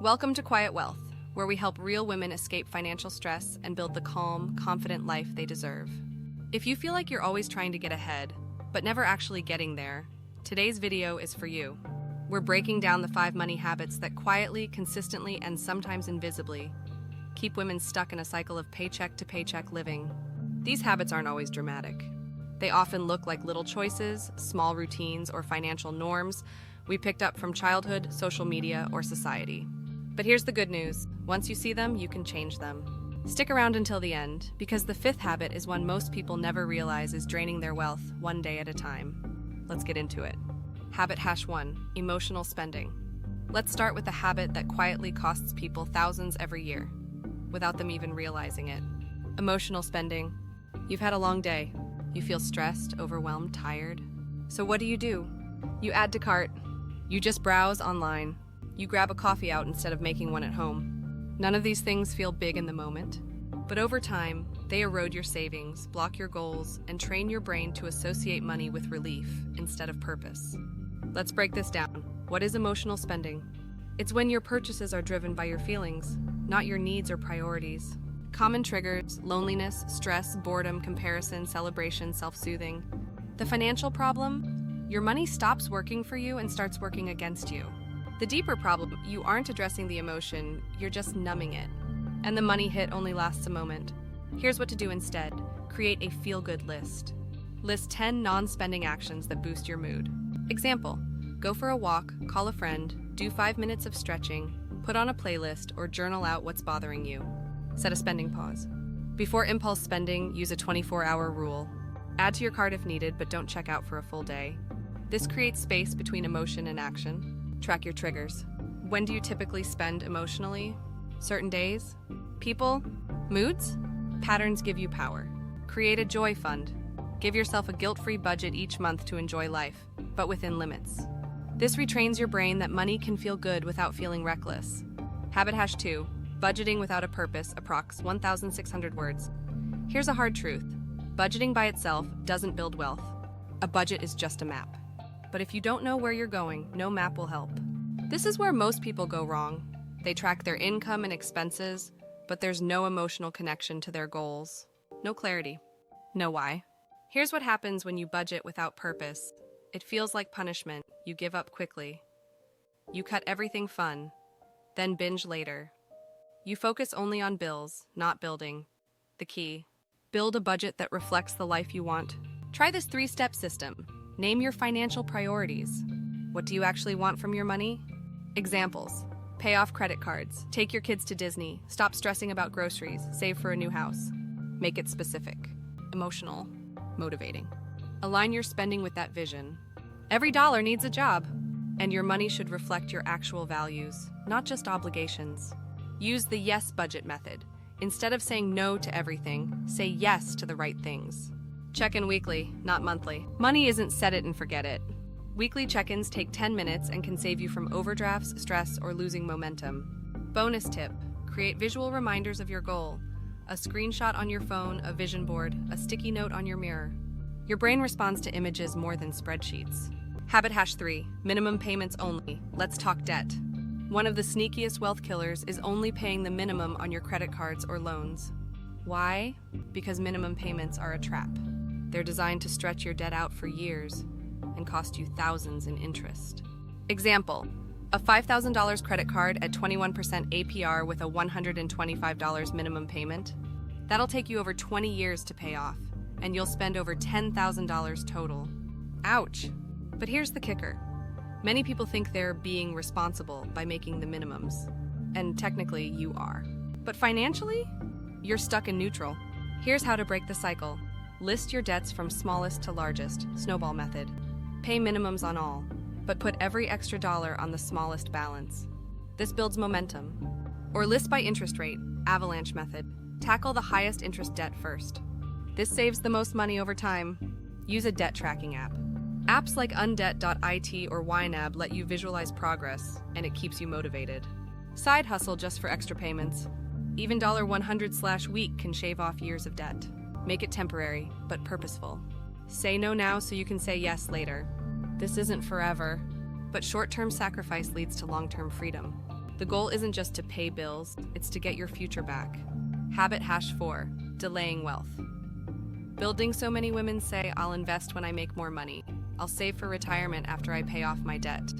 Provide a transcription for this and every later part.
Welcome to Quiet Wealth, where we help real women escape financial stress and build the calm, confident life they deserve. If you feel like you're always trying to get ahead, but never actually getting there, today's video is for you. We're breaking down the 5 money habits that quietly, consistently, and sometimes invisibly keep women stuck in a cycle of paycheck to paycheck living. These habits aren't always dramatic. They often look like little choices, small routines, or financial norms we picked up from childhood, social media, or society. But here's the good news. Once you see them, you can change them. Stick around until the end, because the 5th habit is one most people never realize is draining their wealth one day at a time. Let's get into it. Habit #1, emotional spending. Let's start with a habit that quietly costs people thousands every year, without them even realizing it. Emotional spending. You've had a long day. You feel stressed, overwhelmed, tired. So what do? You add to cart. You just browse online. You grab a coffee out instead of making one at home. None of these things feel big in the moment, but over time, they erode your savings, block your goals, and train your brain to associate money with relief instead of purpose. Let's break this down. What is emotional spending? It's when your purchases are driven by your feelings, not your needs or priorities. Common triggers: loneliness, stress, boredom, comparison, celebration, self-soothing. The financial problem? Your money stops working for you and starts working against you. The deeper problem, you aren't addressing the emotion, you're just numbing it. And the money hit only lasts a moment. Here's what to do instead. Create a feel-good list. List 10 non-spending actions that boost your mood. Example: go for a walk, call a friend, do 5 minutes of stretching, put on a playlist, or journal out what's bothering you. Set a spending pause. Before impulse spending, use a 24-hour rule. Add to your cart if needed, but don't check out for a full day. This creates space between emotion and action. Track your triggers. When do you typically spend emotionally? Certain days? People? Moods? Patterns give you power. Create a joy fund. Give yourself a guilt-free budget each month to enjoy life, but within limits. This retrains your brain that money can feel good without feeling reckless. Habit #2, budgeting without a purpose, approx 1,600 words. Here's a hard truth. Budgeting by itself doesn't build wealth. A budget is just a map. But if you don't know where you're going, no map will help. This is where most people go wrong. They track their income and expenses, but there's no emotional connection to their goals. No clarity. No why. Here's what happens when you budget without purpose. It feels like punishment. You give up quickly. You cut everything fun, then binge later. You focus only on bills, not building. The key: build a budget that reflects the life you want. Try this 3-step system. Name your financial priorities. What do you actually want from your money? Examples: pay off credit cards, take your kids to Disney, stop stressing about groceries, save for a new house. Make it specific, emotional, motivating. Align your spending with that vision. Every dollar needs a job, and your money should reflect your actual values, not just obligations. Use the yes budget method. Instead of saying no to everything, say yes to the right things. Check in weekly, not monthly. Money isn't set it and forget it. Weekly check-ins take 10 minutes and can save you from overdrafts, stress, or losing momentum. Bonus tip: create visual reminders of your goal. A screenshot on your phone, a vision board, a sticky note on your mirror. Your brain responds to images more than spreadsheets. Habit #3, minimum payments only. Let's talk debt. One of the sneakiest wealth killers is only paying the minimum on your credit cards or loans. Why? Because minimum payments are a trap. They're designed to stretch your debt out for years and cost you thousands in interest. Example: a $5,000 credit card at 21% APR with a $125 minimum payment. That'll take you over 20 years to pay off, and you'll spend over $10,000 total. Ouch! But here's the kicker. Many people think they're being responsible by making the minimums, and technically you are. But financially, you're stuck in neutral. Here's how to break the cycle. List your debts from smallest to largest, snowball method. Pay minimums on all, but put every extra dollar on the smallest balance. This builds momentum. Or list by interest rate, avalanche method. Tackle the highest interest debt first. This saves the most money over time. Use a debt tracking app. Apps like undebt.it or YNAB let you visualize progress, and it keeps you motivated. Side hustle just for extra payments. Even $100/week can shave off years of debt. Make it temporary, but purposeful. Say no now so you can say yes later. This isn't forever, but short-term sacrifice leads to long-term freedom. The goal isn't just to pay bills, it's to get your future back. Habit hash 4, delaying wealth. Building so many women say, I'll invest when I make more money. I'll save for retirement after I pay off my debt.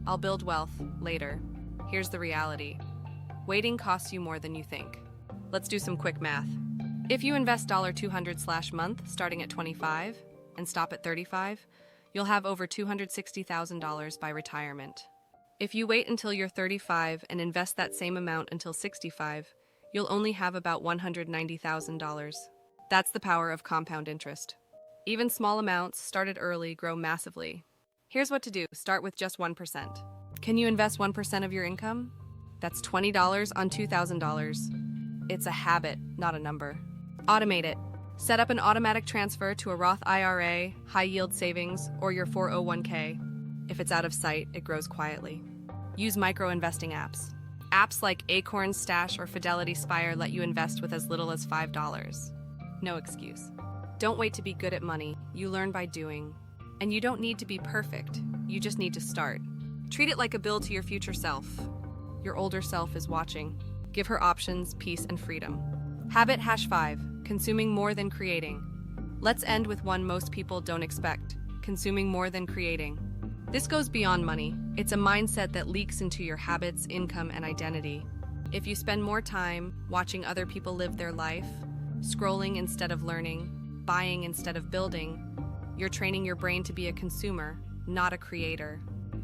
I'll build wealth later. Here's the reality. Waiting costs you more than you think. Let's do some quick math. If you invest $200/month starting at 25 and stop at 35, you'll have over $260,000 by retirement. If you wait until you're 35 and invest that same amount until 65, you'll only have about $190,000. That's the power of compound interest. Even small amounts, started early, grow massively. Here's what to do. Start with just 1%. Can you invest 1% of your income? That's $20 on $2,000. It's a habit, not a number. Automate it. Set up an automatic transfer to a Roth IRA, high-yield savings, or your 401k. If it's out of sight, it grows quietly. Use micro-investing apps. Apps like Acorn, Stash, or Fidelity Spire let you invest with as little as $5. No excuse. Don't wait to be good at money. You learn by doing. And you don't need to be perfect. You just need to start. Treat it like a bill to your future self. Your older self is watching. Give her options, peace, and freedom. Habit hash 5, consuming more than creating. Let's end with one most people don't expect, consuming more than creating. This goes beyond money. It's a mindset that leaks into your habits, income, and identity. If you spend more time watching other people live their life, scrolling instead of learning, buying instead of building, you're training your brain to be a consumer, not a creator.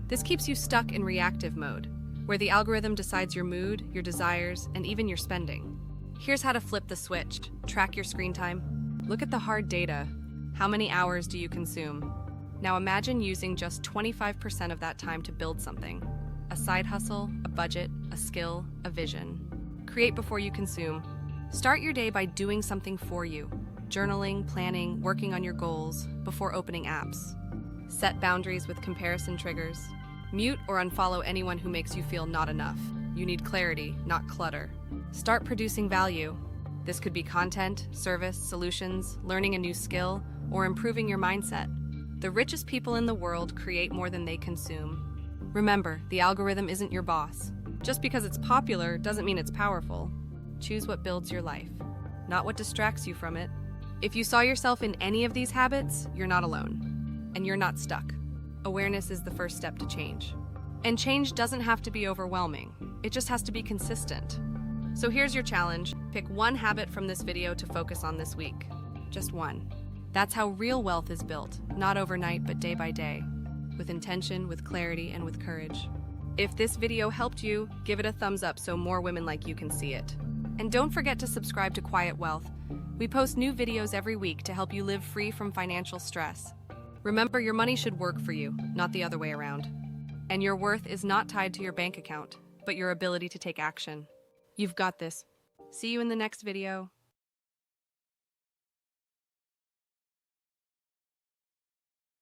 This keeps you stuck in reactive mode, where the algorithm decides your mood, your desires, and even your spending. Here's how to flip the switch. Track your screen time. Look at the hard data. How many hours do you consume? Now imagine using just 25% of that time to build something. A side hustle, a budget, a skill, a vision. Create before you consume. Start your day by doing something for you. Journaling, planning, working on your goals before opening apps. Set boundaries with comparison triggers. Mute or unfollow anyone who makes you feel not enough. You need clarity, not clutter. Start producing value. This could be content, service, solutions, learning a new skill, or improving your mindset. The richest people in the world create more than they consume. Remember, the algorithm isn't your boss. Just because it's popular doesn't mean it's powerful. Choose what builds your life, not what distracts you from it. If you saw yourself in any of these habits, you're not alone. And you're not stuck. Awareness is the first step to change. And change doesn't have to be overwhelming. It just has to be consistent. So here's your challenge. Pick one habit from this video to focus on this week. Just one. That's how real wealth is built, not overnight, but day by day, with intention, with clarity, and with courage. If this video helped you, give it a thumbs up so more women like you can see it. And don't forget to subscribe to Quiet Wealth. We post new videos every week to help you live free from financial stress. Remember, your money should work for you, not the other way around. And your worth is not tied to your bank account, but your ability to take action. You've got this. See you in the next video.